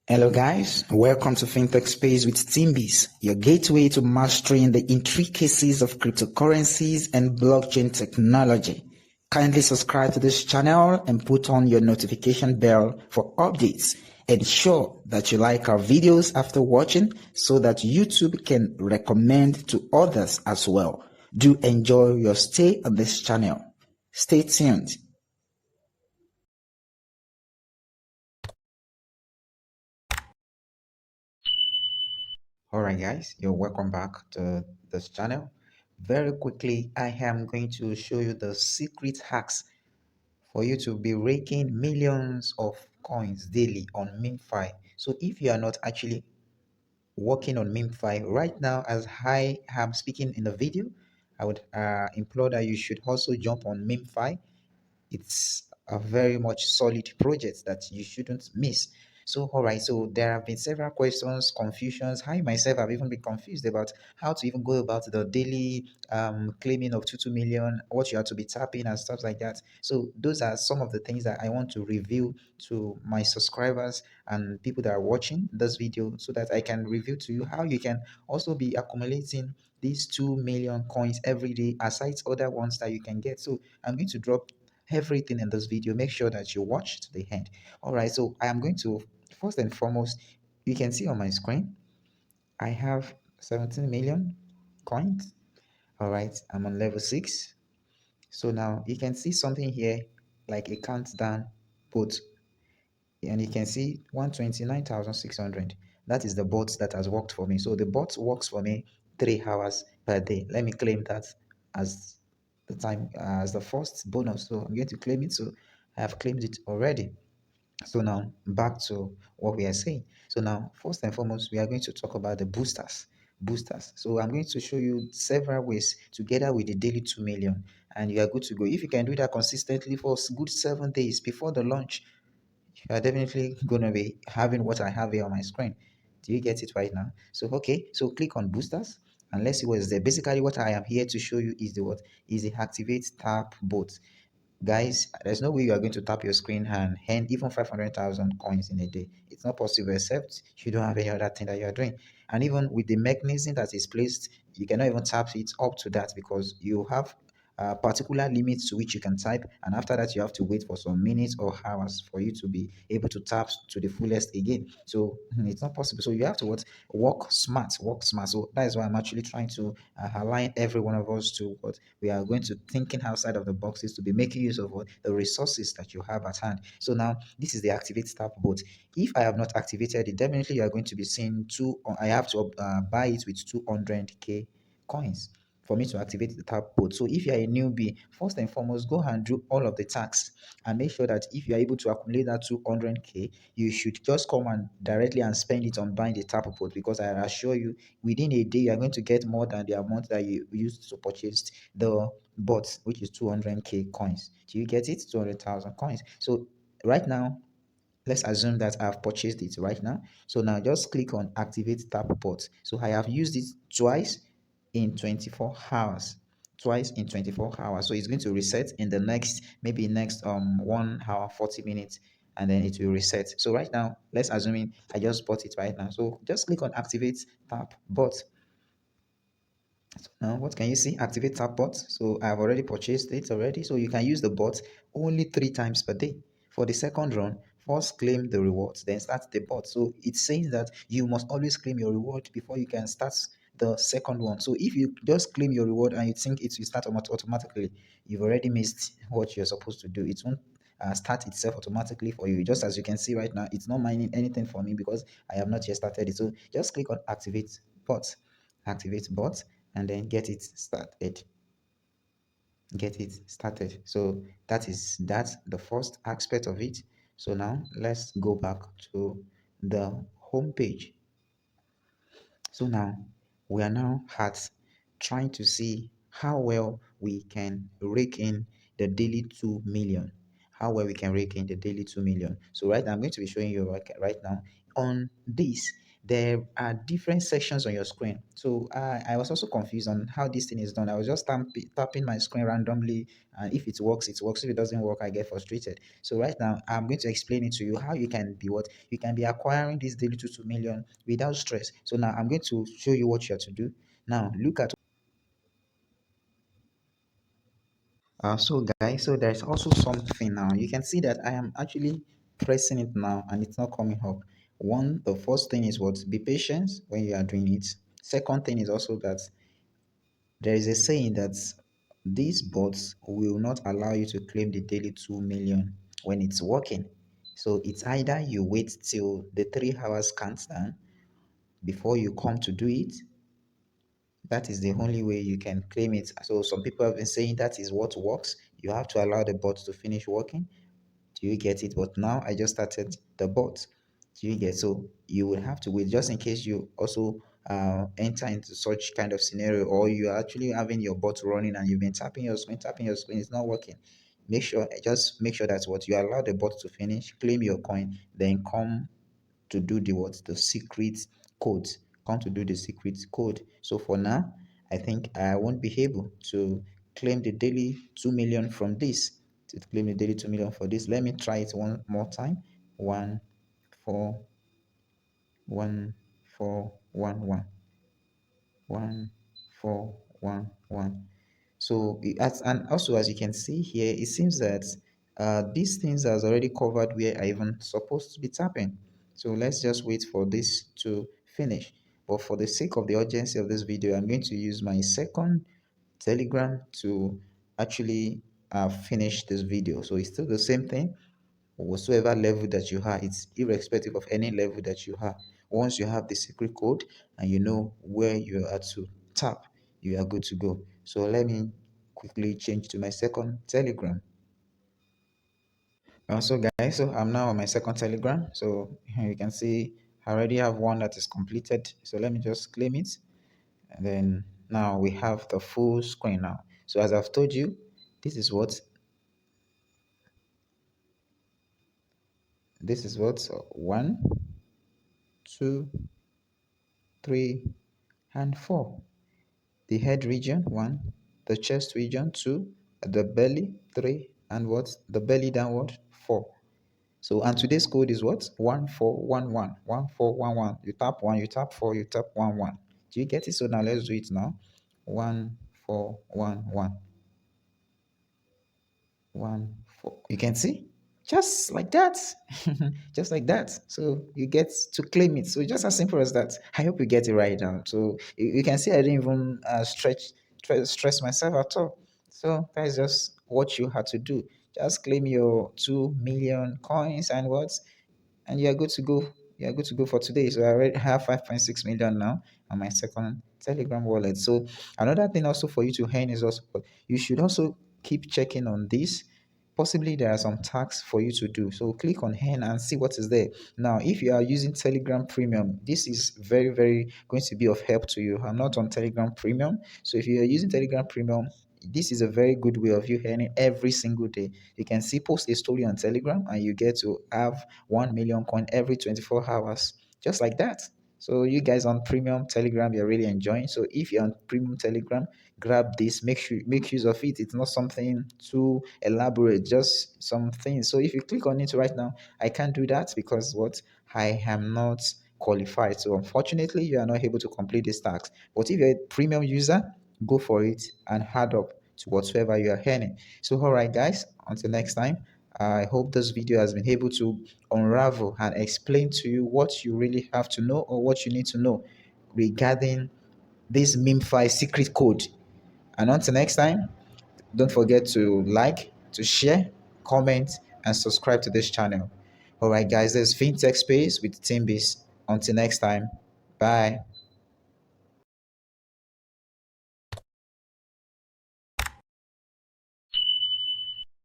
Hello guys, welcome to FinTech Space with Teambees, your gateway to mastering the intricacies of cryptocurrencies and blockchain technology. Kindly subscribe to this channel and put on your notification bell for updates. Ensure that you like our videos after watching so that YouTube can recommend to others as well. Do enjoy your stay on this channel. Stay tuned. Alright guys, you're welcome back to this channel. Very quickly, I am going to show you the secret hacks for you to be raking millions of coins daily on MemeFi. So if you are not actually working on MemeFi right now, as I am speaking in the video, I would implore that you should also jump on MemeFi. It's a very much solid project that you shouldn't miss. So all right, so there have been several questions, confusions. I myself have even been confused about how to even go about the daily claiming of 2 million, what you have to be tapping and stuff like that. So those are some of the things that I want to review to my subscribers and people that are watching this video, so that I can reveal to you how you can also be accumulating these 2 million coins every day, aside other ones that you can get. So I'm going to drop everything in this video. Make sure that you watch to the end. All right, so I am going to, first and foremost, you can see on my screen I have 17 million coins. All right, I'm on level 6. So now you can see something here like a countdown put, and you can see 129,600. That is the bot that has worked for me. So the bot works for me 3 hours per day. Let me claim that as the time as the first bonus. So I'm going to claim it. So I have claimed it already. So now back to what we are saying. So now first and foremost, we are going to talk about the boosters. So I'm going to show you several ways together with the daily 2 million, and you are good to go. If you can do that consistently for good 7 days before the launch, you are definitely going to be having what I have here on my screen. Do you get it right now? So okay, so click on boosters and let's see what is there. Basically what I am here to show you is the what is the activate tap bot. Guys, there's no way you are going to tap your screen and earn even 500,000 coins in a day. It's not possible, except you don't have any other thing that you are doing. And even with the mechanism that is placed, you cannot even tap it up to that, because you have particular limits to which you can type, and after that you have to wait for some minutes or hours for you to be able to tap to the fullest again. So it's not possible. So you have to what, work smart. So that is why I'm actually trying to align every one of us to what we are going to thinking outside of the boxes, to be making use of what the resources that you have at hand. So now this is the activate tap bot. If I have not activated it, definitely you are going to be seeing I have to buy it with 200k coins for me to activate the tap bot. So if you are a newbie, first and foremost, go and do all of the tasks and make sure that if you are able to accumulate that 200k, you should just come and directly and spend it on buying the tap bot, because I assure you, within a day you are going to get more than the amount that you used to purchase the bot, which is 200k coins. Do you get it? 200,000 coins. So right now, let's assume that I've purchased it right now. So now just click on activate tap bot. So I have used it twice in 24 hours. Twice in 24 hours. So it's going to reset in the next, maybe next 1 hour 40 minutes, and then it will reset. So right now, let's assume I just bought it right now. So just click on activate tap bot. So now what can you see? Activate tap bot. So I've already purchased it already. So you can use the bot only 3 times per day. For the second run, first claim the rewards, then start the bot. So it's saying that you must always claim your reward before you can start the second one. So if you just claim your reward and you think it will start automatically, you've already missed what you're supposed to do. It won't start itself automatically for you. Just as you can see right now, it's not mining anything for me because I have not yet started it. So just click on activate bot. Activate bot, and then get it started. So that's the first aspect of it. So now let's go back to the home page. So now we are now at trying to see how well we can rake in the daily 2 million. How well we can rake in the daily 2 million. So right now I'm going to be showing you right now on this. there are different sections on your screen. So I was also confused on how this thing is done. I was just tapping my screen randomly, and if it works, it works. If it doesn't work, I get frustrated. So right now, I'm going to explain it to you how you can be what you can be acquiring this daily 2 million without stress. So now I'm going to show you what you have to do. Now look at so guys, so there's also something now. You can see that I am actually pressing it now and it's not coming up. The first thing is what be patient when you are doing it. Second thing is also that there is a saying that these bots will not allow you to claim the daily 2 million when it's working. So it's either you wait till the 3 hours counts down before you come to do it. That is the only way you can claim it. So some people have been saying that is what works. You have to allow the bot to finish working. Do you get it? But now I just started the bot. Do you get? So you will have to wait just in case you also enter into such kind of scenario, or you are actually having your bot running and you've been tapping your screen, it's not working. Just make sure that's what you allow the bot to finish, claim your coin, then come to do the secret code. Come to do the secret code. So for now, I think I won't be able to claim the daily 2 million from this. To claim the daily 2 million for this, let me try it one more time. One, four, 1 4 1 1 1 4 1 1. So and also as you can see here, it seems that these things has already covered where I even supposed to be tapping. So let's just wait for this to finish. But for the sake of the urgency of this video, I'm going to use my second Telegram to actually finish this video. So it's still the same thing whatsoever level that you are. It's irrespective of any level that you are. Once you have the secret code and you know where you are to tap, you are good to go. So let me quickly change to my second Telegram. So guys, so I'm now on my second Telegram. So you can see I already have one that is completed. So let me just claim it. And then now we have the full screen now. So as I've told you, this is what 1 2 3 and 4. The head region 1, the chest region 2, the belly 3, and what the belly downward 4. So and today's code is what 1411 1411. You tap 1, you tap 4, you tap 11. Do you get it? So now let's do it now. 1411 1 4. You can see just like that. Just like that. So you get to claim it. So just as simple as that. I hope you get it right now. So you can see I didn't even stress myself at all. So that is just what you had to do. Just claim your 2 million coins and what, and you're good to go. You're good to go for today. So I already have 5.6 million now on my second Telegram wallet. So another thing also for you to earn is also you should also keep checking on this. Possibly there are some tasks for you to do. So click on earn and see what is there. Now, if you are using Telegram Premium, this is very, very going to be of help to you. I'm not on Telegram Premium. So if you are using Telegram Premium, this is a very good way of you earning every single day. You can see post a story on Telegram and you get to have 1 million coin every 24 hours, just like that. So you guys on premium Telegram, you're really enjoying. So if you're on premium Telegram, grab this. Make use of it. It's not something too elaborate, just something. So if you click on it right now, I can't do that because what I am not qualified. So unfortunately, you are not able to complete this task. But if you're a premium user, go for it and add up to whatsoever you are earning. So all right, guys, until next time. I hope this video has been able to unravel and explain to you what you really have to know or what you need to know regarding this MemeFi secret code. And until next time, don't forget to like, to share, comment, and subscribe to this channel. All right, guys, there's FinTech Space with Timbis. Until next time, bye.